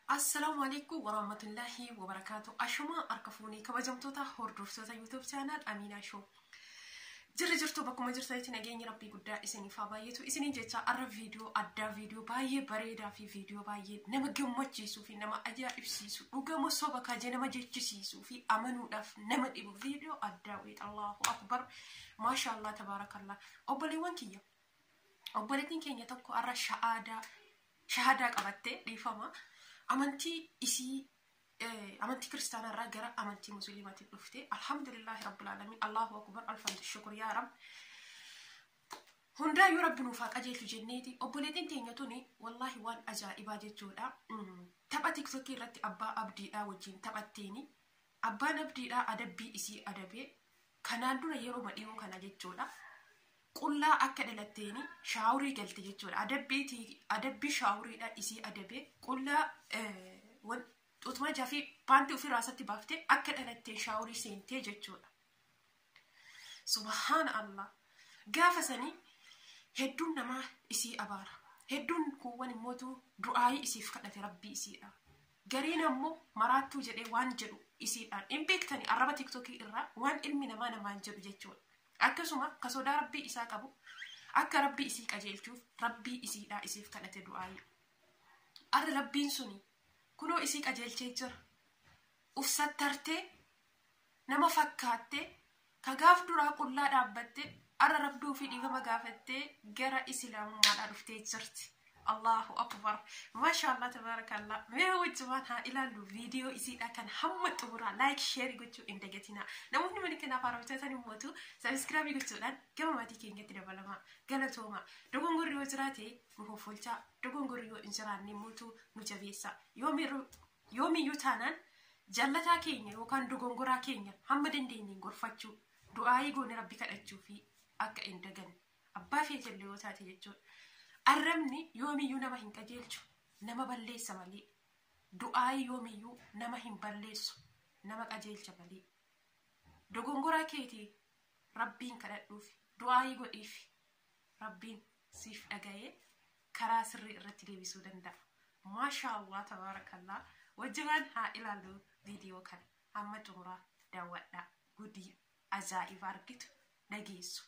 السلام عليكم ورحمة الله وبركاته. أشوما أركفوني كما جمتوتا هوردوفتوتا يوتيوب channel أمينة شو جرتو بكم جرتايتي نجيني ربي قدا إسني فابايتو إسني جتا أرى فيديو أدا فيديو باي بريدا في فيديو باي نما جمتشيسو في نما أجا إبسيسو وجم صوبا كاجي نما جتشيسو في أمانو دف نما إبو فيديو أدا ويت الله أكبر ما شاء الله تبارك الله. أبلي وانكيا أبلي تنكيني تكو أرى شهادة قبته لفما أمانتي إسي أمانتي كريستيانا راجرة أمانتي مسلماتي بلفتي الحمد لله رب العالمين الله أكبر ألف الشكر يا رب. هندا يرب نفاق أجي في جنتي أبولتين تينيتوني والله وان أجائب جودا تبتك فكرة أبا أبدي وجين تبتيني أبا نبدي أدبي إسي أدبي كنادونا يرو مديو كنا جودا كلا أكد لتيني شاوري قلت جودا أدبي شاوري لا إسي أدبي كلا ون وتما جافي بانتي وفي راستي بافتي أكد لتين شاوري سينتي جودا سبحان الله. قافسني هدون نما إسي أبار هدون كواني موتو دعائي إسي فقدت ربي إسي قرينا مو مراتو جدي وان جدو إسي إن بيكتني أربا تيك توكي إرا وان إلمي نما نمان جدو جدو أكسوما كسودا ربي إسا كابو أكا ربي إسي كجيل شوف ربي إسي لا إسي فقدت دعائي أر ربي سوني كنو إسي كجيل شجر وفسترتي نما فكاتي كغاف درا كلا دابتي أرى ربي في ديغا مغافتي غير إسلام ما عرفتي جرتي الله أكبر ما شاء الله تبارك الله. ما هو جمانها إلى الفيديو إسيدا كان حمد تبرا لايك شير يقولوا إن دقتنا نموذج من كنا فاروتة نموتو سبسكرايب يقولوا لان كم ما تيجي نجت دبلما قالتوما دعون غوريو جراتي مخفولتا دعون غوريو إنجران نموتو نجابيسا يومي يوتانان جلتا كينيا وكان دعون غورا كينيا حمد ديني غرفتشو دعائي غوني ربي كأتشوفي أكا إندجن أبا في جلوتاتي يجون أرمني يومي يو نما هنكجيلشو نما بليس مالي دعائي يومي يو نما هنبليسو نما كجيلش مالي دعونغورا كيتي ربين كدوفي دعائي غو إيفي ربين سيف أجاي كراسر رتلي بسودان دا ما شاء الله تبارك الله. وجبان ها إلى لو فيديو كان أما تمرا داودا غودي أزاي فاركت نجيسو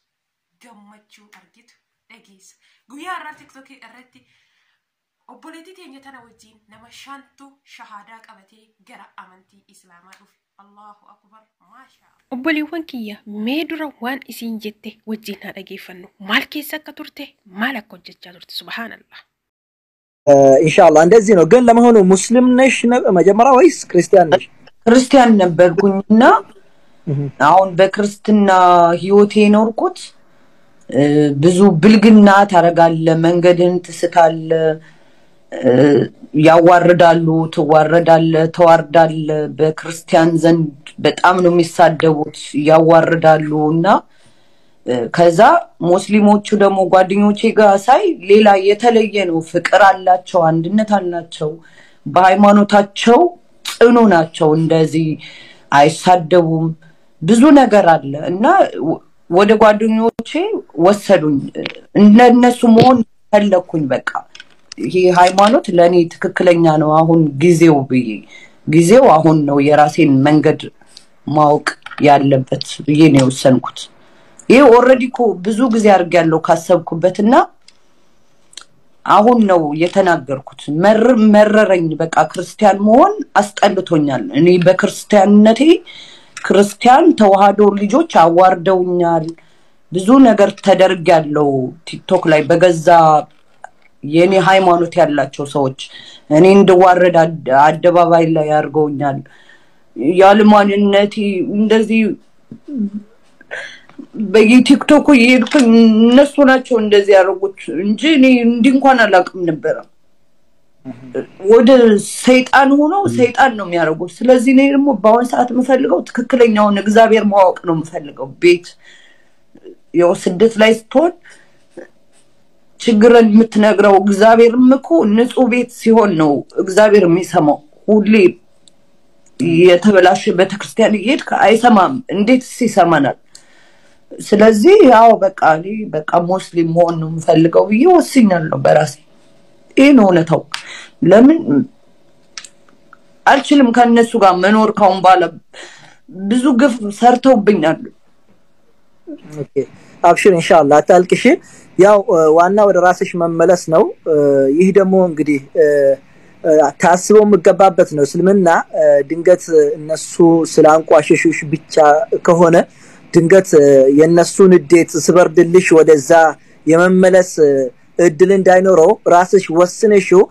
gammachuu argitu dhageessa guyyaa irraa tiktookii irratti obboleettii teenya tana wajjin nama shantu shahaadaa qabatee gara amantii islaamaa dhufe. Allahu akbar maashaa obboleewwan kiyya mee dura waan isiin jette wajjin haa dhageeffannu maal keessa akka turte maal akka hojjechaa turte subhaanallah. ኢንሻአላህ እንደዚህ ነው። ግን ለመሆኑ ሙስሊም ነሽ መጀመሪያ ወይስ ክርስቲያን ነሽ? ክርስቲያን ነበርኩኝና አሁን በክርስትና ህይወቴ ኖርኩት። ብዙ ብልግና ታረጋለ መንገድን ትስታለ ያዋርዳሉ ተዋርዳለ ተዋርዳለ በክርስቲያን ዘንድ በጣም ነው የሚሳደቡት ያዋርዳሉና ከዛ ሙስሊሞቹ ደግሞ ጓደኞቼ ጋር ሳይ ሌላ የተለየ ነው። ፍቅር አላቸው አንድነት አላቸው በሃይማኖታቸው ጽኑ ናቸው እንደዚህ አይሳደቡም ብዙ ነገር አለ እና ወደ ጓደኞቼ ወሰዱኝ እነሱ መሆን ፈለኩኝ። በቃ ይሄ ሃይማኖት ለኔ ትክክለኛ ነው አሁን ጊዜው አሁን ነው የራሴን መንገድ ማውቅ ያለበት ብዬ ነው ወሰንኩት። ይሄ ኦሬዲ ኮ ብዙ ጊዜ አርጋለሁ ካሰብኩበትና አሁን ነው የተናገርኩት። መረረኝ በቃ ክርስቲያን መሆን አስጠልቶኛል። እኔ በክርስቲያንነቴ ክርስቲያን ተዋህዶ ልጆች አዋርደውኛል ብዙ ነገር ተደርጋለሁ ቲክቶክ ላይ በገዛ የኔ ሃይማኖት ያላቸው ሰዎች እኔ እንደዋረድ አደባባይ ላይ ያርገውኛል ያለማንነቴ እንደዚህ በቲክቶክ ይሄድኩኝ እነሱ ናቸው እንደዚህ ያረጉት እንጂ እኔ እንኳን አላቅም ነበር። ወደ ሰይጣን ሆኖ ሰይጣን ነው የሚያረጉት። ስለዚህ እኔ ደግሞ ባውን ሰዓት መፈልገው ትክክለኛውን እግዚአብሔር ማወቅ ነው መፈልገው። ቤት ያው ስደት ላይ ስትሆን ችግርን የምትነግረው እግዚአብሔርም እኮ ንጹህ ቤት ሲሆን ነው እግዚአብሔር የሚሰማው። ሁሌ የተበላሸ ቤተክርስቲያን ይሄድክ አይሰማም እንዴት ሲሰማናል? ስለዚህ ያው በቃ ሙስሊም ሆኖ ነው የምፈልገው ብዬ ወስኛለሁ በራሴ። إيه نونتو لمن አልችልም ከነሱ ጋር መኖር ካሁን ባለ ብዙ ግፍ ሰርተውብኛል ኦኬ አብሽር ኢንሻአላህ አታልቅሽ ያው ዋና ወደ ራስሽ መመለስ ነው ይህ ደግሞ እንግዲህ ታስበው መገባበት ነው እስልምና ድንገት እነሱ ስላንቋሸሹሽ ብቻ ከሆነ ድንገት የነሱን እዴት ስበርድልሽ ወደዛ የመመለስ እድል እንዳይኖረው ራስሽ ወስነሽው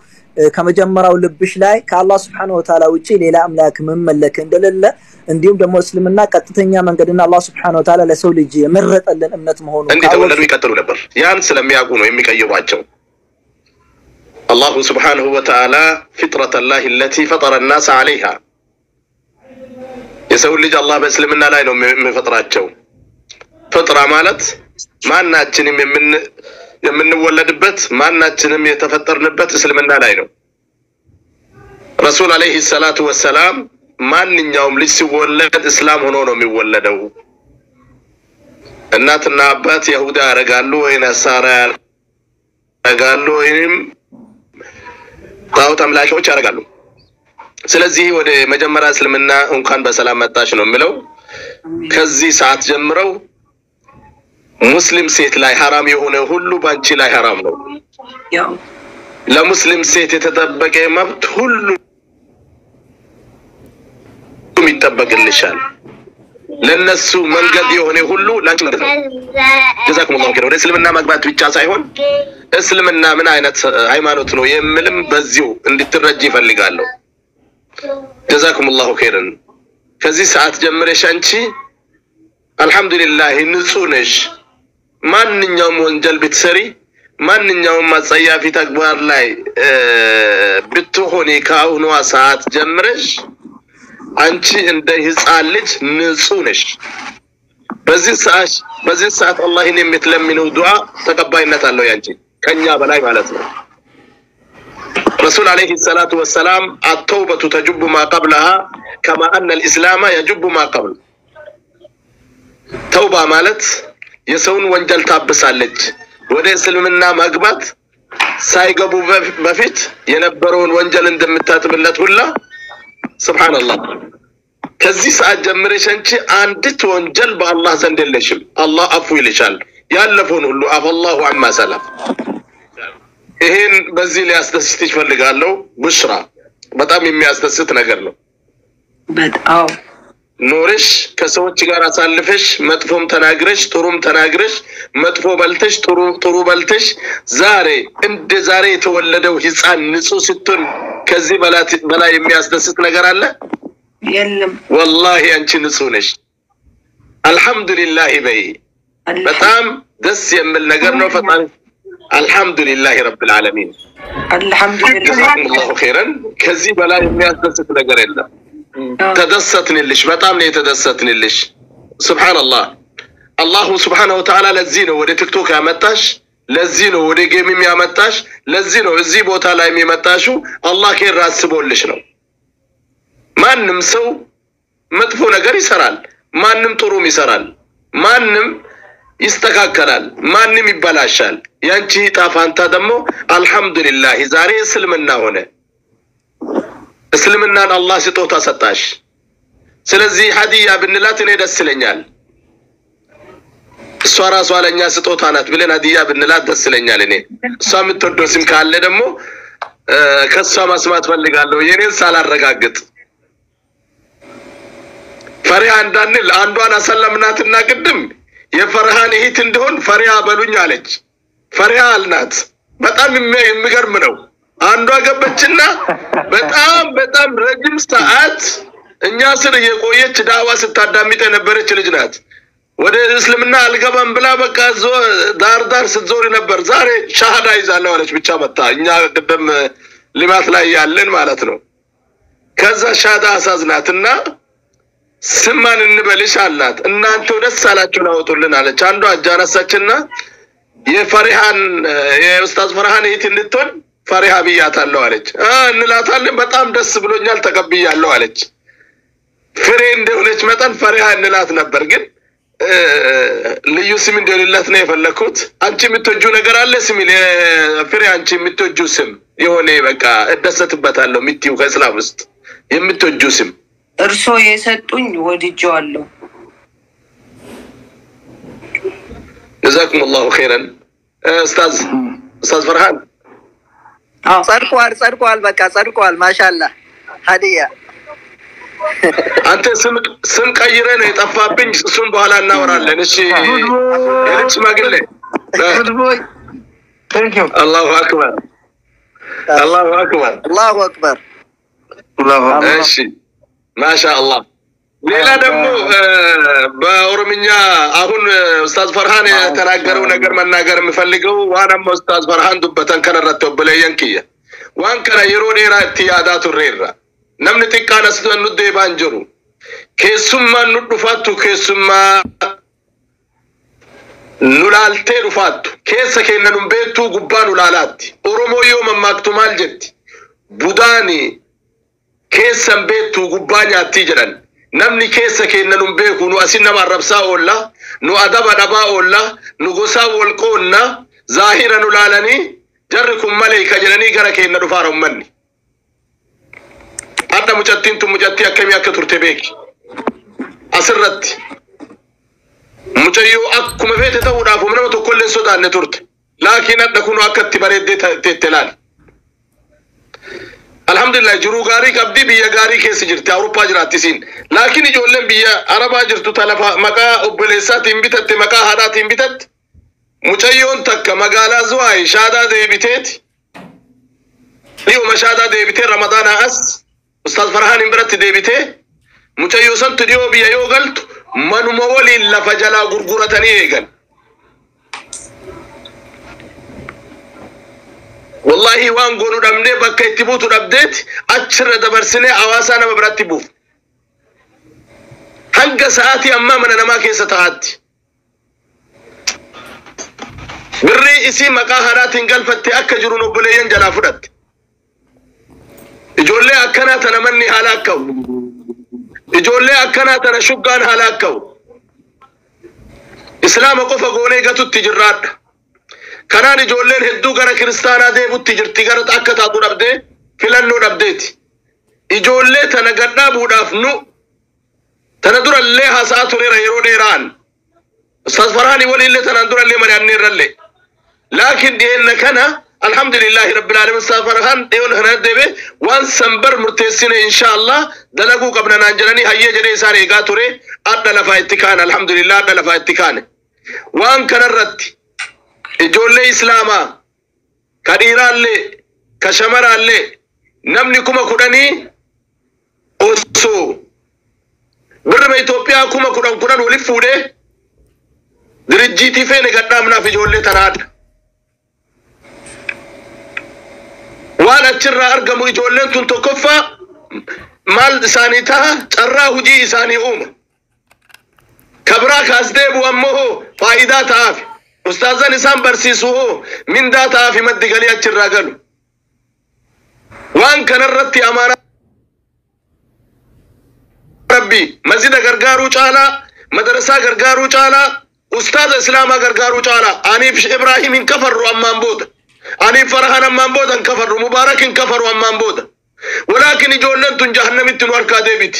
ከመጀመሪያው ልብሽ ላይ ከአላህ Subhanahu Wa Ta'ala ውጪ ሌላ አምላክ መመለክ እንደሌለ እንዲሁም ደግሞ እስልምና ቀጥተኛ መንገድና አላህ Subhanahu Wa Ta'ala ለሰው ልጅ የመረጠልን እምነት መሆኑ እንዲተወለዱ ይቀጥሉ ነበር ያን ስለሚያውቁ ነው የሚቀይሯቸው الله سبحانه وتعالى فطرة الله التي فطر الناس عليها يسوي لج الله باسلمنا لا ينوم من فطراتቸው فطرة ማለት ማናችንም የምንወለድበት ማናችንም የተፈጠርንበት እስልምና ላይ ነው ረሱል አለይሂ ሰላቱ ወሰላም ማንኛውም ልጅ ሲወለድ እስላም ሆኖ ነው የሚወለደው እናትና አባት ይሁዳ ያረጋሉ ወይ ነሳራ ያረጋሉ ወይም ታውት አምላኪዎች ያረጋሉ ስለዚህ ወደ መጀመሪያ እስልምና እንኳን በሰላም መጣሽ ነው የሚለው ከዚህ ሰዓት ጀምረው ሙስሊም ሴት ላይ حرام የሆነ ሁሉ ባንቺ ላይ حرام ነው ያው ለሙስሊም ሴት የተጠበቀ መብት ሁሉ ይጠበቅልሻል ለነሱ መንገድ የሆነ ሁሉ ላንቺ ማለት ነው جزاكم الله خير ወደ እስልምና መግባት ብቻ ሳይሆን እስልምና ምን አይነት ሃይማኖት ነው የምልም በዚሁ እንድትረጂ ይፈልጋለሁ جزاكم الله خيرا ከዚህ ሰዓት ጀምረሽ አንቺ አልহামዱሊላህ ንጹህ ነሽ ማንኛውም ወንጀል ብትሰሪ ማንኛውም ማጸያፊ ተግባር ላይ ብትሆኒ ካሁኑ ሰዓት ጀምረሽ አንቺ እንደ ህፃን ልጅ ንጹህ ነሽ በዚህ ሰዓት አላህን የምትለምነው ዱዓ ተቀባይነት አለው ያንቺ ከኛ በላይ ማለት ነው رسول عليه الصلاه والسلام التوبه تجب ما قبلها كما ان الاسلام يجب ما قبل توبه ማለት የሰውን ወንጀል ታብሳለች ወደ እስልምና መግባት ሳይገቡ በፊት የነበረውን ወንጀል እንደምታጥብለት ሁላ ሱብሃንአላህ ከዚህ ሰዓት ጀምረሽ አንቺ አንዲት ወንጀል በአላህ ዘንድ የለሽም አላህ አፉ ይልሻል ያለፈውን ሁሉ አፈላሁ አማ ሰላም ይሄን በዚህ ላይ አስተስስት ይፈልጋለሁ ብሽራ በጣም የሚያስተስት ነገር ነው በጣም ኖርሽ ከሰዎች ጋር አሳልፈሽ መጥፎም ተናግረሽ ጥሩም ተናግረሽ መጥፎ በልተሽ ጥሩ በልተሽ ዛሬ እንደ ዛሬ የተወለደው ህፃን ንጹህ ስትሆን ከዚህ በላይ የሚያስደስት ነገር አለ የለም والله አንቺ ንጹህ ነሽ አልহামዱሊላህ በይ በጣም ደስ የሚል ነገር ነው ፈጣሪ አልহামዱሊላህ ረብል ዓለሚን አልহামዱሊላህ الله خيرا ከዚህ በላይ የሚያስደስት ነገር የለም ተደሰትንልሽ በጣም ነው የተደሰትንልሽ ሱብሃንአላህ አላህ Subhanahu Wa Ta'ala ለዚህ ነው ወደ ቲክቶክ ያመጣሽ ለዚህ ነው ወደ ጌሚም ያመጣሽ ለዚህ ነው እዚህ ቦታ ላይ የሚመጣሹ አላህ ከራስቦልሽ ነው ማንንም ሰው መጥፎ ነገር ይሰራል ማንንም ጥሩም ይሰራል ማንንም ይስተካከላል ማንንም ይበላሻል ያንቺ ጣፋንታ ደግሞ አልহামዱሊላህ ዛሬ እስልምና ሆነ እስልምናን አላህ ስጦታ ሰጣሽ ስለዚህ ሀዲያ ብንላት እኔ ደስ ይለኛል እሷ ራሷ ለኛ ስጦታ ናት ብለን ሀዲያ ብንላት ደስ ይለኛል እኔ እሷ የምትወደው ስም ካለ ደግሞ ከሷ ማስማት ፈልጋለሁ የኔን ሳላረጋግጥ ፈሪሃ እንዳንል አንዷን አሰለምናትና ቅድም የፈርሃን እህት እንደሆን ፈሪሃ በሉኝ አለች ፈሪሃ አልናት በጣም የሚገርም ነው አንዷ ገበችና በጣም ረጅም ሰዓት እኛ ስር የቆየች ዳዋ ስታዳምጥ የነበረች ልጅ ናት ወደ እስልምና አልገባም ብላ በቃ ዳር ስትዞር ነበር ዛሬ ሻሃዳ ይዛለሁ አለች ብቻ መጣ እኛ ቅድም ልማት ላይ ያለን ማለት ነው ከዛ ሻሃዳ አሳዝናትና ስማን እንበልሽ አላት እናንተ ደስ አላችሁ ናውጡልን አለች አንዷ አጃነሳችና የፈሪሃን የኡስታዝ ፈርሃን እህት እንድትሆን ፈሪሃ ብያታለሁ አለች እንላታለን በጣም ደስ ብሎኛል ተቀብያለሁ አለች ፍሬ እንደሆነች መጠን ፈሪሃ እንላት ነበር ግን ልዩ ስም እንደሌላት ነው የፈለኩት አንቺ የምትወጁ ነገር አለ ስም ፍሬ አንቺ የምትወጁ ስም የሆነ በቃ እደሰትበታለሁ ምትዩ ከእስላም ውስጥ የምትወጂው ስም እርሶ የሰጡኝ ወድጄዋለሁ جزاكم الله خيرا استاذ فرحان صدقوا بقى صدقوا ما شاء الله هديه አንተ ስም ቀይረህ የጠፋብኝ እሱን በኋላ እናወራለን እሺ እቺ ማግለ Thank you. الله اكبر الله اكبر الله اكبر እሺ ما شاء الله ሌላ ደግሞ በኦሮምኛ አሁን ኡስታዝ ፈርሃን የተናገረው ነገር መናገር የምፈልገው ዋናም ኡስታዝ ፈርሃን ዱበተን ከነረተው በለየንኪያ ዋን ከራ የሮዴራ ትያዳቱ ሬራ namni xiqqaan as nu deebaan jiru keessummaan nu dhufaattu keessummaa nu laaltee dhufaattu keessa kenna nu beektuu gubbaa nu laalaatti oromoo yoo mammaaktu maal jetti budaani keessan beektuu gubbaa nyaattii jedhan namni keessa kenna nu beeku nu asin nama arrabsaa oolla nu adaba dhabaa oolla nu gosaa wolqoonna zaahira nu laalanii jarri kun maleeka jedhanii gara kenna dhufaara ummanni أنا مجتين تو مجتي أكمل أكتر تبيك أسرت مجيو أكمل فيت تقول أفهم أنا بتقول السودان نتورت لكن نكون أكتر بريد تتلال الحمد لله جرو غاري كبدي بيا غاري كيس جرت أوروبا جرات سين لكن يجولن بيا عربا جرت تلفا مكا أبليسات إنبتت مكا هادات إنبتت مجيون تك مقالا زواي شادا دي بيتت اليوم شادا دي بيتت رمضان أس أستاذ فرحان إمبرت ديبته متى سنت ديو بيا يو قلت من مولي لفجلا غرغرة نيجن والله وان قولوا دمني بكي تبوتو دبديت أشر دبرسني عواسانا مبرتبوف هنقا ساعتي أمامنا نما كيسة تغاتي بري اسي مقاهرات انقلفت أكجرون وبليين جلا فرد إجولة أكنا تنمني هلاكو إجولة أكنا تنشقان هلاكو إسلام قف قولي قتو التجرات كنان إجولة هدو غرا كريستانا ديبو التجر تجارت أكتا دو نبدي فلنو نبديت إجولة تنقرنا بودافنو تندر اللي حساتو نيرو نيران أستاذ فرحاني ولي اللي تندر اللي من ينير اللي لكن دينا كنا الحمد لله رب العالمين سافرهان ديون هنا دبي وان سنبر مرتسين إن شاء الله دلقو قبل نانجراني هيا جري ساري قاتوري أدى لفايتكان الحمد لله أدى لفايتكان وان كنرت إجولة إسلاما كديران لي كشمران لي نمني كما كدني أوسو برما إثيوبيا كما كدن ولفوده درجيتي فين قدامنا في جولة تناد وانا ترى ارقموا يجولن تنتو كفا مال سانيتها تراه جي ساني كبراك أصدب وأمه فائدة تعافي أستاذ نسام برسيسوه من دا تعافي مد قلي أجر قالوا وان كان الرتي أمانة ربي مسجد غرغارو چالا مدرسة غرغارو چالا أستاذ إسلام غرغارو چالا أنيف إبراهيم كفر أمان بود أنيف فرحان أمان بود كفر مبارك كفر أمان بود ولكن يجولن تن جهنم تنور كادبيت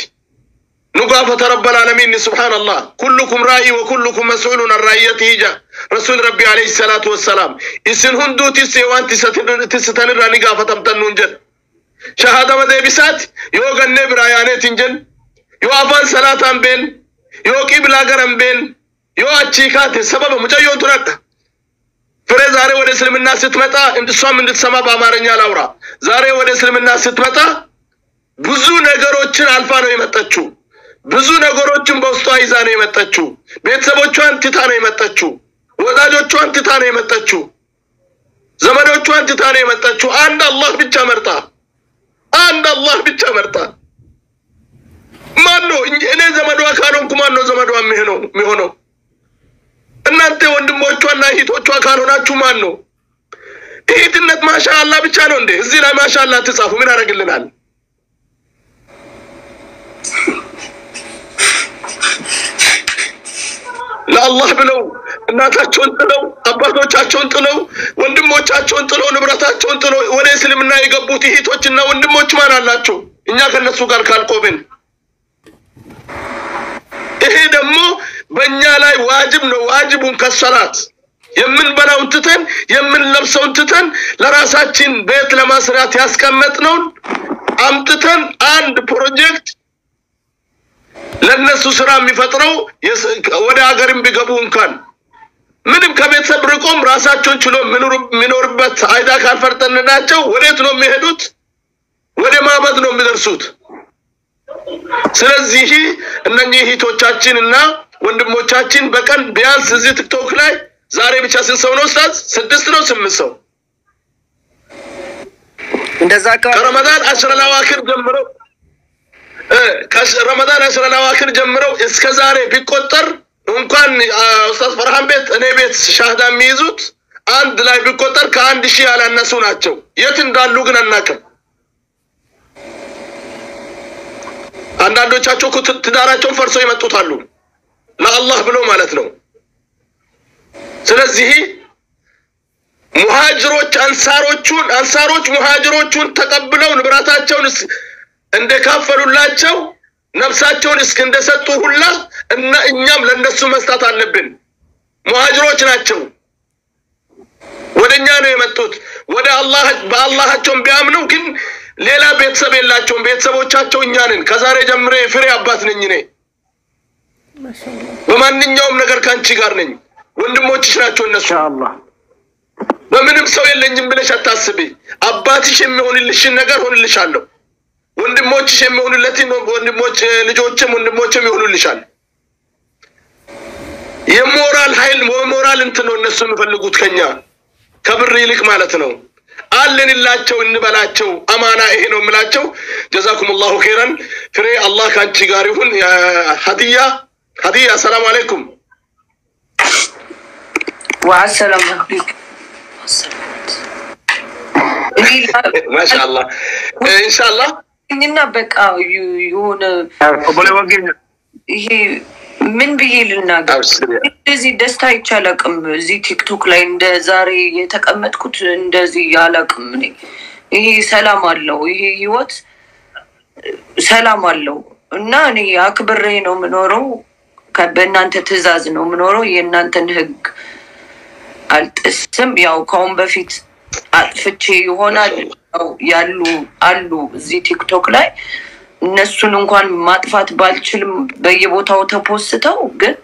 نقافة رب العالمين سبحان الله كلكم رأي وكلكم مسؤول عن رأيته جاء رسول ربي عليه الصلاة والسلام إسن هندو تسيوان تستنر نقافة تمتنون جن شهادة مدبسات يوغا النبر آياني تنجن يو أفان صلاة بين يو قبلة غرم بين يو أتشيكات سبب مجايو ترك فري زاري ودى سلم الناس ستمتا اندسوام من السماء بامارنيا لورا زاري ودى سلم الناس ستمتا بزو نگروچن الفانو يمتچو بزو نگروچن بوستو አይዛኔ የመጣችው ቤተሰቦቿን ትታ ነው የመጣችው ወዳጆቿን ትታ ነው የመጣችው ዘመዶቿን ትታ ነው የመጣችው አንድ አላህ ብቻ መርጣ ማን ነው እኔ ዘመዷ ካልሆንኩ ማን ነው ዘመዷ የሚሆነው እናንተ ወንድሞቿና እህቶቿ ካልሆናችሁ ማን ነው እህትነት ማሻአላህ ብቻ ነው እንዴ እዚህ ላይ ማሻአላህ ተጻፉ ምን ያደርግልናል ለአላህ ብለው እናታቸውን ጥለው አባቶቻቸውን ጥለው ወንድሞቻቸውን ጥለው ንብረታቸውን ጥለው ወደ እስልምና የገቡት እህቶችና ወንድሞች ማን አላቸው እኛ ከነሱ ጋር ካልቆብን ይሄ ደግሞ በእኛ ላይ ዋጅብ ነው ዋጅቡን ከሰላት የምንበላውን ትተን የምንለብሰውን ትተን ለራሳችን ቤት ለማስራት ያስቀመጥነው አምጥተን አንድ ፕሮጀክት ለነሱ ስራ የሚፈጥረው ወደ ሀገርም ቢገቡ እንኳን ምንም ከቤተሰብ ርቆም ራሳቸውን ችሎ ምኖርበት አይዳ ካልፈርጠንናቸው ወዴት ነው የሚሄዱት ወደ ማበድ ነው የሚደርሱት ስለዚህ እነኚህ ሂቶቻችንና ወንድሞቻችን በቀን ቢያንስ እዚህ ቲክቶክ ላይ ዛሬ ብቻ ስንት ሰው ነው ኡስታዝ 6 ነው 8 ሰው እንደዛ ከረመዳን 10 ለዋክር ጀምረው ከረመዳን 10 ለዋክር ጀምረው እስከ ዛሬ ቢቆጠር እንኳን ኡስታዝ ፈርሃን ቤት እኔ ቤት ሻህዳ የሚይዙት አንድ ላይ ቢቆጠር ከ1000 ያላነሱ ናቸው የት እንዳሉ ግን አናውቅም አንዳንዶቻቸው ትዳራቸውን ፈርሶ ይመጡታሉ ለአላህ ብሎ ማለት ነው ስለዚህ ሙሃጅሮች አንሳሮች ሙሃጅሮቹን ተቀብለው ንብራታቸውን እንደካፈሉላቸው ነፍሳቸውን እስከንደሰጡ ሁላ እና እኛም ለነሱ መስጠት አለብን ሙሃጅሮች ናቸው ወደኛ ነው የመጡት ወደ አላህ በአላህቸው ቢያምኑ ግን ሌላ ቤተሰብ የላቸውም ቤተሰቦቻቸው እኛ ነን ከዛሬ ጀምሬ ፍሬ አባት ነኝ እኔ በማንኛውም ነገር ካንቺ ጋር ነኝ ወንድሞችሽ ናቸው እነሱ ኢንሻአላህ በምንም ሰው የለኝም ብለሽ አታስቢ አባትሽ የሚሆንልሽ ነገር ሆንልሻለሁ ወንድሞችሽ የሚሆንለትን ወንድሞች ልጆችም ወንድሞችም ይሆኑልሻል የሞራል ኃይል ሞራል እንት ነው እነሱ የሚፈልጉት ከኛ ከብር ይልቅ ማለት ነው አለንላቸው እንበላቸው አማና ይሄ ነው የምላቸው ጀዛኩሙላሁ ኸይራን ፍሬ አላህ ካንቺ ጋር ይሁን ሀዲያ ሰላም አለይኩም ወሰላም አለይኩም ማሻአላህ ኢንሻአላህ እና በቃ የሆነ ይሄ ምን ብዬ ልናገር እንደዚህ ደስታ ይቻላልም እዚህ ቲክቶክ ላይ እንደ ዛሬ የተቀመጥኩት እንደዚህ ያላቅም ነኝ ይሄ ሰላም አለው ይሄ ህይወት ሰላም አለው እና እኔ አክብሬ ነው ምኖረው ከበእናንተ ትእዛዝ ነው ምኖረው የእናንተን ህግ አልጥስም ያው ካሁን በፊት አጥፍቼ ይሆናል ያሉ እዚህ ቲክቶክ ላይ እነሱን እንኳን ማጥፋት ባልችልም በየቦታው ተፖስተው ግን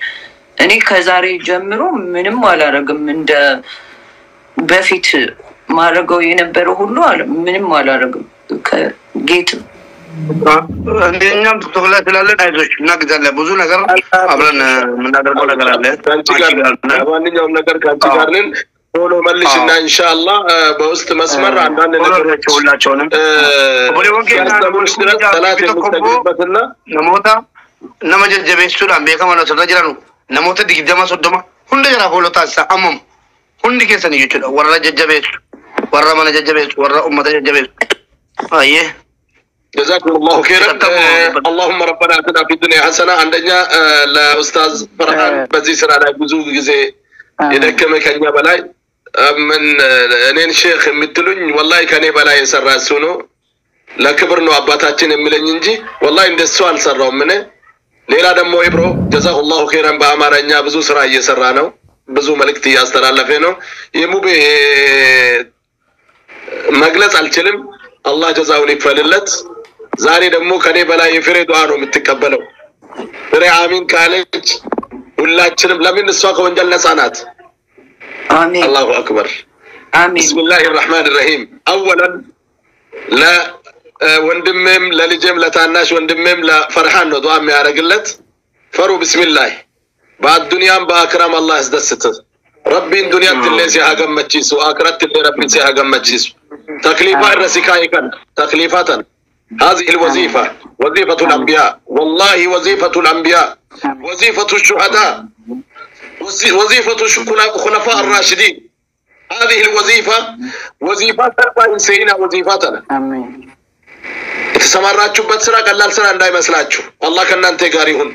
እኔ ከዛሬ ጀምሮ ምንም አላረግም እንደ በፊት ማረገው የነበረው ሁሉ ምንም አላረግም ከጌት እንደኛም ቲክቶክ ላይ ስላለን አይዞሽ እናግዛለን ብዙ ነገር አብረን የምናደርገው ነገር አለ ካንቺ ጋር ማንኛውም ነገር ካንቺ ጋር ነን ቶሎ መልሽና ኢንሻአላህ በውስጥ መስመር አንዳንድ ነገሮች ሁላቸውንም ወደ ወንጌልና ሰላት የምትሰግዱበትና ነሞታ ነመጀጀቤሱላ ቤከማና ተደጅራኑ ነሞታ ዲግደማ ሶዶማ ሁንደ ገራ ሆሎታሳ አመም ሁንዲ ከሰን ይችላል ወራ ጀጀቤሱ ወራ ማና ጀጀቤሱ ወራ ኡመተ ጀጀቤሱ አየ جزاكم الله خيرا اللهم ربنا اتنا في الدنيا حسنه عندنا لاستاذ فرحان بزي سرا ላይ ብዙ ጊዜ የደከመ ከኛ በላይ ምን እኔን ሼክ የምትሉኝ والله ከኔ በላይ የሰራ እሱ ነው ለክብር ነው አባታችን የሚለኝ እንጂ والله እንደሱ አልሰራውም እኔ ሌላ ደግሞ ኢብሮ جزاه الله خيرا በአማርኛ ብዙ ስራ እየሰራ ነው ብዙ መልእክት እያስተላለፈ ነው የሙቤ መግለጽ አልችልም አላህ ጀዛውን ይፈልለት ዛሬ ደግሞ ከኔ በላይ የፍሬ ዱዓ ነው የምትቀበለው ፍሬ አሚን ካለች ሁላችንም ለምን እሷ ከወንጀል ነፃ ናት አሜን አላሁ አክበር አሜን ቢስሚላሂር ረህማኒር ረሂም አወላን ለወንድሜም ለልጄም ለታናሽ ወንድሜም ለፈርሃን ነው ዱዓ የሚያደርግለት ፈሩ ቢስሚላህ በአዱንያም በአክራም አላህ ያስደስት ረቢን ዱንያን ትለሲ ያገመችሱ አክረት ለረቢን ሲያገመችሱ تكليفا الرسكايكا تكليفة هذه الوظيفة وظيفة الأنبياء والله وظيفة الأنبياء وظيفة الشهداء وظيفة الخلفاء الراشدين هذه الوظيفة وظيفة سينا وظيفتنا አሜን ተሰማራችሁበት ስራ ቀላል ስራ እንዳይመስላችሁ አላህ ከናንተ ጋር ይሁን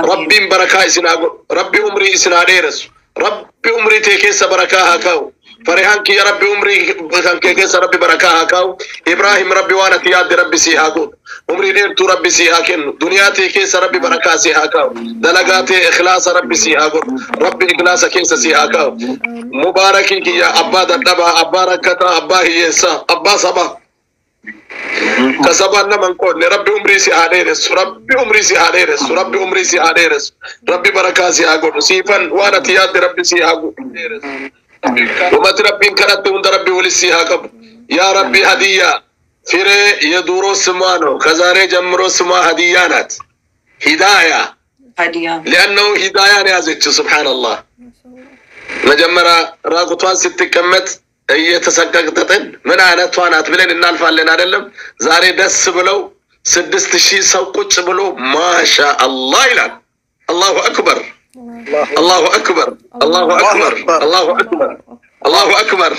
ረቢን በረካ ይስናጎ ረቢ ዑምሪ ይስናደረስ ረቢ ዑምሪ ተከሰ በረካ ሀካው فريحان كي يا ربي عمري كان كيس ربي بركة هكاو إبراهيم ربي وانا تياد ربي سيهاكو عمري دير تو ربي سيهاكن دنياتي كيس ربي بركة سيهاكو دلقاتي إخلاص ربي سيهاكو ربي إخلاص كيس سيهاكو مباركي كي يا أبا دبا أبا ركتا أبا هيسا أبا صبا كسبنا من قول ربي عمري سيهاديرس ربي عمري سيهاديرس ربي عمري سيهاديرس ربي بركة سيهاكو سيفن وانا تياد ربي سيهاكو وما تربين كانت من ربي ولسيها كب يا ربي هدية فيري يدورو سمانو كزاري جمرو سما هديانات هداية لأنه هداية نازج سبحان الله نجمرا راقطوان ست كمت هي تسققتن من أنا توانات بلين النالفة اللي نعلم زاري دس بلو سدست شي سوقوش بلو ما شاء الله إلان الله أكبر الله أكبر الله أكبر الله أكبر الله أكبر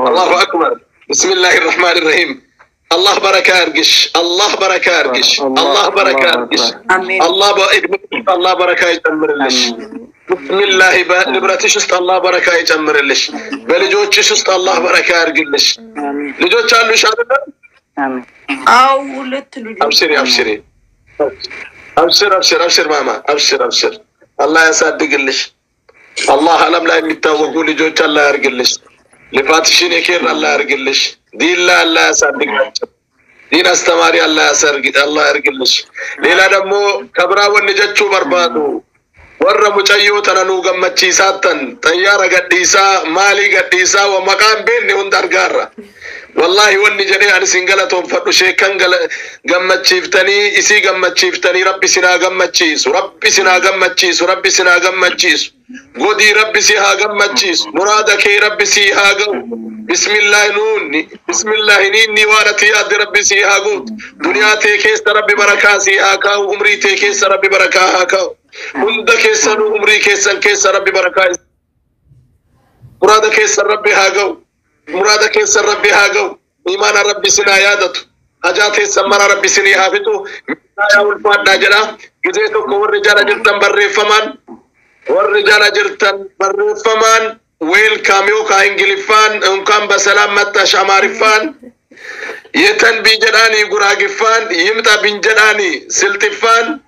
الله أكبر بسم الله الرحمن الرحيم الله بركة أرجش الله بركة أرجش الله بركة أرجش الله بركة يجمرلش بسم الله نبرتش الله بركة يجمرلش بلجوتش الله بركة أرجلش لجوتش على شهادة أو لتلو أبشري أبشري أبشر أبشر أبشر ماما أبشر أبشر الله يصدقلش الله ألم لا يمتوقوا لجوج الله يرجلش لفاتشين يكير الله يرجلش دين الله يصدقلش دين استماري الله يرجلش ليلا دمو كبرا ونجتشو بربادو ورّا مچايو تنانو غمچي ساتن طيارة قديسا مالي قديسا ومقام بيني وندرقارا والله وني جري أنا سنجلتهم فدو شيكان غمچيفتني إسي غمچيفتني ربي سنا غمچيس ربي سنا غمچيس ربي سنا غمچيس غودي ربي سيها غمچيس مرادك ربي سيها غو بسم الله نون بسم الله نيني وارتي ياد ربي سيها غو دنيا تيكيس ربي بركة سيها كاو عمري تيكيس ربي بركة كاو عند كيسن عمري كيسن كيس ربي بركة مراد كيس ربي هاجو مراد كيس ربي هاجو إيمان ربي سنا يادته حاجات سمرا ربي سني حافظه يا ولفان ناجرا جزيتو كور رجال جرتن برفمان والرجال جرتن برفمان ويل كاميو كاينجلفان ان كان بسلام متى شمارفان يتن بيجداني غراغفان يمتا بنجداني سلتفان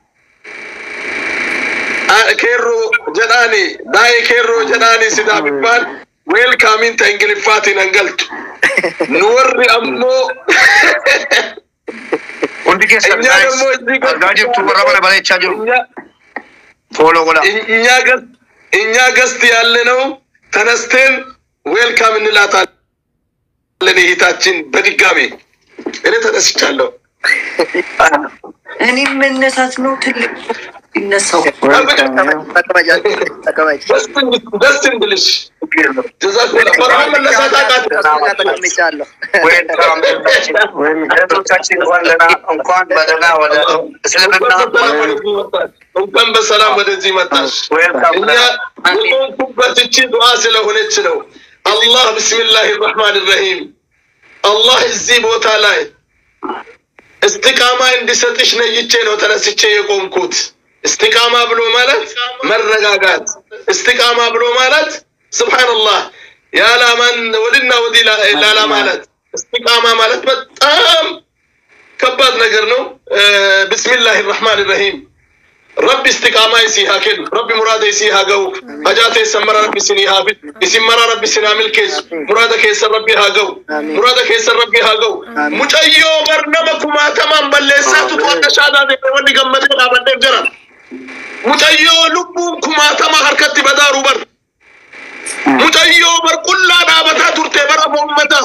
كيرو جداني داي كيرو جداني سدابفان ويل كامين تانجلفاتي نانجلت نوري أمو undi ke sar gajib tu barabara bale chajo follow gola inya gasti yalle no tanasten welcome እንላታ ለኔ ሂታችን በድጋሚ እኔ ተነስቻለሁ እኔ መነሳት ነው ትልቅ ይነሳው ተቀበል ደስ እንድልሽ ጀዛኩላ በራም ለሳታቃት እንኳን በደህና ወደ እስልምና እንኳን በሰላም ወደዚህ መጣሽ እኛ እንኳን እቺ ዱዓ ስለሆነች ነው አላህ ቢስሚላሂ الرحمن الرحيم አላህ እዚህ ቦታ ላይ استقامة እንዲሰጥሽ ነይቼ ነው ተነስቼ የቆምኩት استقامة ብሎ ማለት መረጋጋት استقامة ብሎ ማለት سبحان الله يا لا من ولنا ودي لا لا ማለት استقامة ማለት በጣም ከባድ ነገር ነው بسم الله الرحمن الرحيم ربي استقامة يسيها كن ربي مراد يسيها جو حاجات يسمر ربي سنيها بيت يسمر ربي سنامل كيس مرادك يسر ربي هاجو مرادك يسر ربي هاجو مجايو برنامجكم تمام بلسات وتوقع شهادة ودي جمدة قابل جرا مجايو لبكم تمام حركة بدارو بر مجايو بر كل دابتا ترتي بر محمدا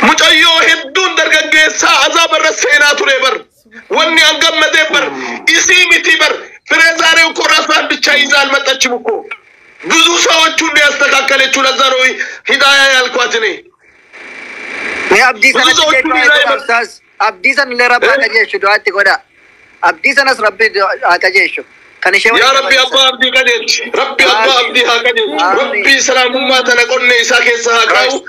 مجايو هدون درجة ساعة بر السينات تريبر وني أنقم مدبر إسيمي تبر فرزاري وكراسان بتشايزال متأشبكو بزو سوتشون يستكاكلي تلزاروي هدايا يالكواتني يا أبدي سنة أستاذ أبدي سنة لرب هكذا دعاتي كودا أبدي سنة ربي هكذا يا ربي أبا أبدي كديش ربي أبا أبدي هكذا ربي سلام ما تنقلني إساك إساكاو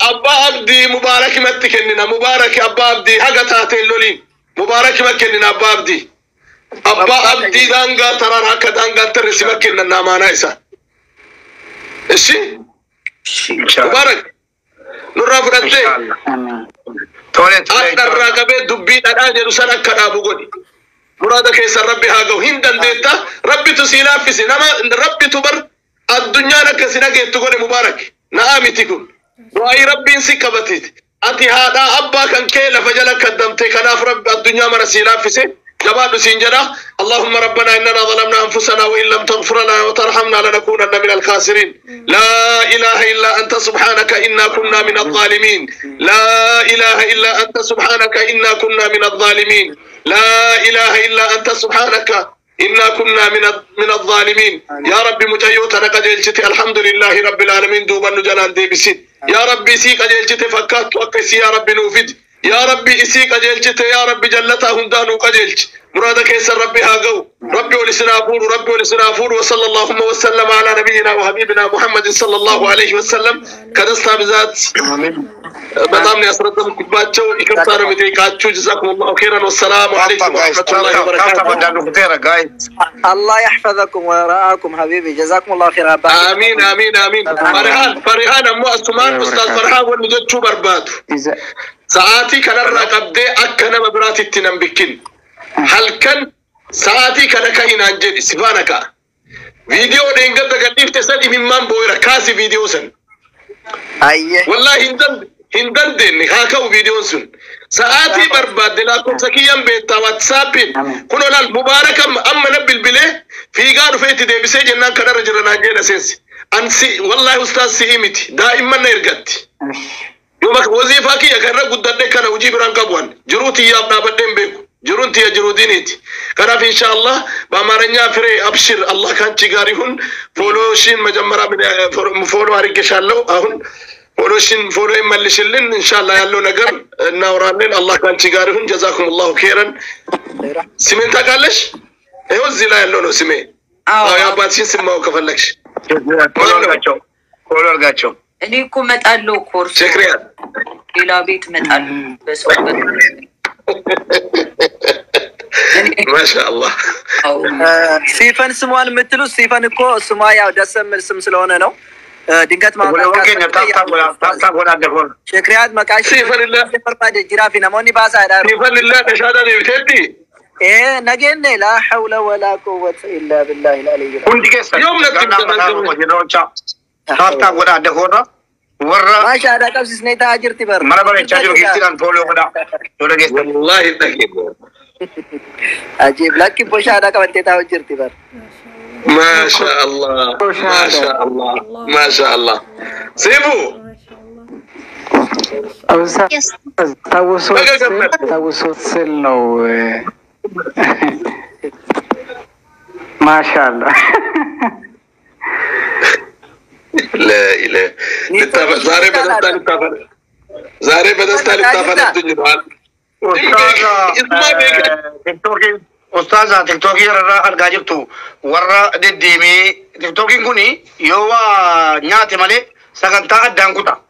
أبا أبدي مبارك متكننا مبارك أبا أبدي حاجة تاتين لولين مبارك مكننا أبا أبدي أبا أبدي دانغا ترى راك دانغا ترسي مكين النامانا إسا إيشي مبارك نورا فرنتي أقدر راقبي دبي أنا جلسنا كنابو قولي مرادك يسر ربي هاقو هندن ديتا ربي تسيلا في سينما ربي تبر الدنيا لك سنك تقول مبارك نعمي تكون وأي ربي سكبتيت أتي هذا أبا كان كيلا فجلك قدمتي كناف رب الدنيا مرسيلا في سين جبال سنجنا اللهم ربنا إننا ظلمنا أنفسنا وإن لم تغفر لنا وترحمنا لنكونن من الخاسرين لا إله إلا أنت سبحانك إنا كنا من الظالمين لا إله إلا أنت سبحانك إنا كنا من الظالمين لا إله إلا أنت سبحانك إنا كنا من الظالمين يا ربي مجيوتنا قجلتي الحمد لله رب العالمين دوبا نجلان دي بسيط يا ربي سي قجلتي فكات وكسي يا ربي نوفد يا ربي إسي قجلتي يا ربي جلتها هندانو قجلت مرادك يسر ربي هاقو ربي ولسنافور ربي ولسنافور وصلى اللهم وسلم على نبينا وحبيبنا محمد صلى الله عليه وسلم كدستا بذات بطامني أسردم كتباتشو إكبتارو متيقاتشو جزاكم الله خيرا والسلام عليكم ورحمة الله وبركاته الله يحفظكم ويرعاكم حبيبي جزاكم الله خيرا آمين آمين آمين فرحان أمو أسمان أستاذ فرحان ونجدشو برباتو ساعاتي كنرى قبدي أكنا مبراتي التنم هل كان ساعاتي كنكا هنانجد سبانكا فيديو دينجد دقاتيف تسال إمام بويرا كاسي فيديو سن أيه والله هندن دين هاكاو فيديو سن ساعاتي برباد دلاكم سكيا بيتا واتسابين كنو المبارك أما نبل بليه في قانو فيتي دي بسي جنان كنا رجلنا جينا سيسي أنسي والله أستاذ سيئمتي دائما نيرقاتي يومك وظيفة كي يكرر قدر كان وجيب رانكبوان جروتي يا ابن بدين بيكو جرونتي يا جرودينيتي كراف إن شاء الله بامارنيا فري أبشر الله كان تجاريهن فولوشين مجمرة من فولو هاريك شالو أهون فولوشين فولو ملشلين إن شاء الله يالو نجر نورانين الله كان تجاريهن جزاكم الله خيرا سمين تقالش إيه الزلا يالو نو سمين يا باتشين سماو كفلكش كولر غاتشو እኔ እኮ እመጣለሁ ኮርስ شكرا ሌላ ቤት እመጣለሁ በሰው ما شاء الله ሲፈን ስሟን የምትሉ ሲፈን እኮ ስሟ ያው ደስ የሚል ስም ስለሆነ ነው ድንገት شكريات مكاش سيفن الله فرقاد جرافي نموني باسا دارو سيفن الله تشهد بيتي ايه نجن لا حول ولا قوة الا بالله العلي العظيم كنت كيس يوم نتكلم هافتا ودا دهورا ورا ما شاء الله كم سنيتا اجرتي بر مرة بره تشاجر كيستان فولو ودا ودا كيس والله تكيد عجيب لكن بوشادا كم انت تاو اجرتي بر ما شاء الله ما شاء الله ما شاء الله سيبو توسط سلو ما شاء الله لا إله زاري بدستا لتافن الدنيا أستاذ تيكتوكي رأى الجاجبتو ورا دديمي تيكتوكي كوني يوا نياتي مالي سكنتا دانكوتا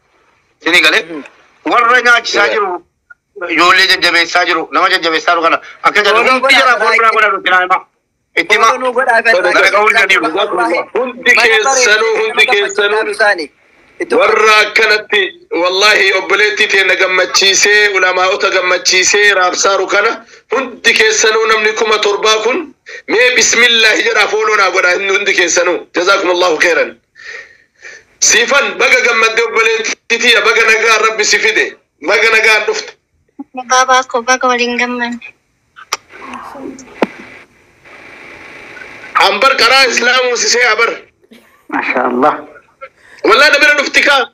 سيني قالي ورا نياتي ساجرو يولي جدبي ساجرو نما جدبي سارو كنا أكيد جدو تيجرا فول برا برا روتينا ما إتما هندي كيسانو ورا كانت والله أبليتي تينا جمتشيسي علماء تجمتشيسي رابسارو كنا هندي كيسانو نملكم ترباكن مي بسم الله جرا فولونا ولا هندي كيسانو جزاكم الله خيرا سيفن بقى جمت أبليتي تي بقى نجار ربي سيفيدي بقى نجار دفت بابا كو بقى ولينجمن أمبر كرا إسلام وسيسي أبر ما شاء الله والله نبينا نفتكا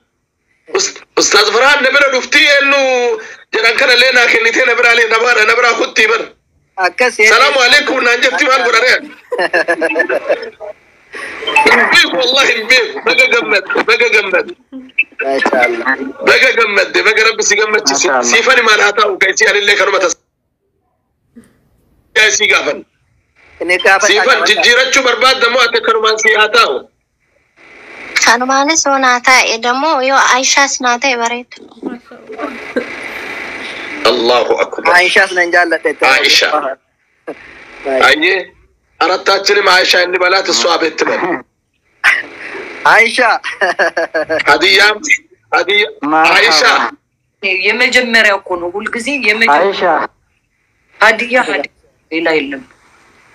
أستاذ فرحان نبينا نفتي إنه جران كنا لنا كنيتين نبرا عليه نبرا خدتي بر السلام عليكم نانجبتي مال برارين بيك والله بيك بقى جمد ما شاء الله بقى جمد بقى ربي سيجمد سيفاني ما نهاتا وكيسي على اللي كانوا متس كيسي قافن سيفان جيرتشو برباد دمو أتكروا من سيهاتاو كانوا معنا سوناتا إدمو يو عايشة سناتا بريت الله أكبر عايشة ننجال عايشة አየ አራታችንም አይሻ እንበላት እሷ ቤት ነው አይሻ አይሻ የመጀመሪያው እኮ ነው ሁሉ ጊዜ የመጀመሪያ ሀዲያ ሌላ የለም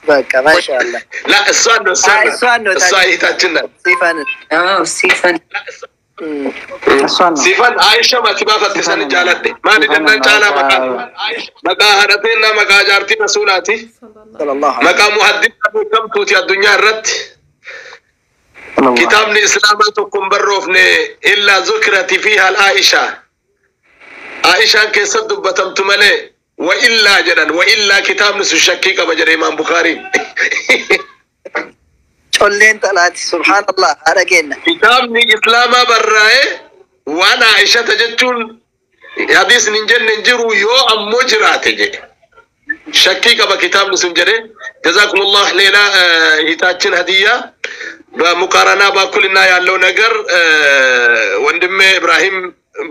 በቃ ማሻአላ لا እሷ ይታችን ነው ሲፈን አይሻ ማቲባፈት ሰን ጃለደ ማን ደንደን ጫላ መቃ ሀደቴና መቃ ጃርቲ ረሱላቲ ሰለላሁ መቃ ሙሐዲስ ከምቱት የዱኛ ረት كتاب الإسلام تكون بروفن إلا ذكرت فيها العائشة عائشة كسد بتمتمله وإلا جدا وإلا كتاب نس الشكيك بجر إمام بخاري شلين طلعت سبحان الله أرجعنا كتاب الإسلام براه وأنا عائشة تجتون حديث ننجرو يو أم مجرات جي شكيك بكتاب نس جري جزاكم الله ليلة هتاجن هدية بمقارنة بكلنا يالله نجر وندم إبراهيم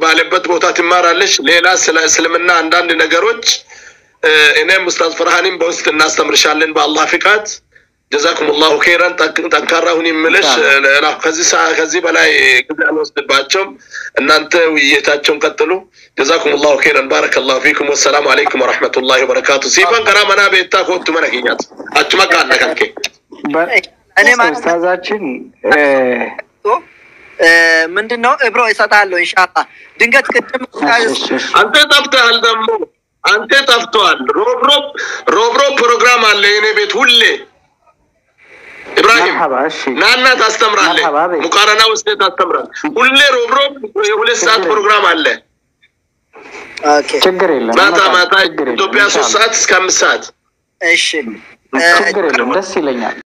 بالبت بوتات مارالش ليلة سلمنا عندنا نجروج إنه مستعد فرحانين بوست الناس تمرشالين بالله فقط جزاكم الله خيرا تكرهوني ملش أنا خزي بلاي كذا نوست باتشم إن أنت ويتاتشم قتلوا جزاكم الله خيرا بارك الله فيكم والسلام عليكم ورحمة الله وبركاته سيفان كرامنا بيتاخذ تمنى كينات أجمع كان لكنك أنا ما أستاذاتين ምንድነው እብሮ ይሰጣሉ ኢንሻአላህ ድንገት ቅድም አንተ ጠፍተሃል ደሞ አንተ ጠፍተዋል ሮብሮ ፕሮግራም አለ የኔ ቤት ሁሌ ኢብራሂም ናና ታስተምራለህ ሙቃረና ውስጥ ታስተምራለህ ሁሌ ሮብሮ የሁለት ሰዓት ፕሮግራም አለ ኦኬ ችግር የለም ማታ ኢትዮጵያ 3 ሰዓት እስከ 5 ሰዓት እሺ ችግር የለም ደስ ይለኛል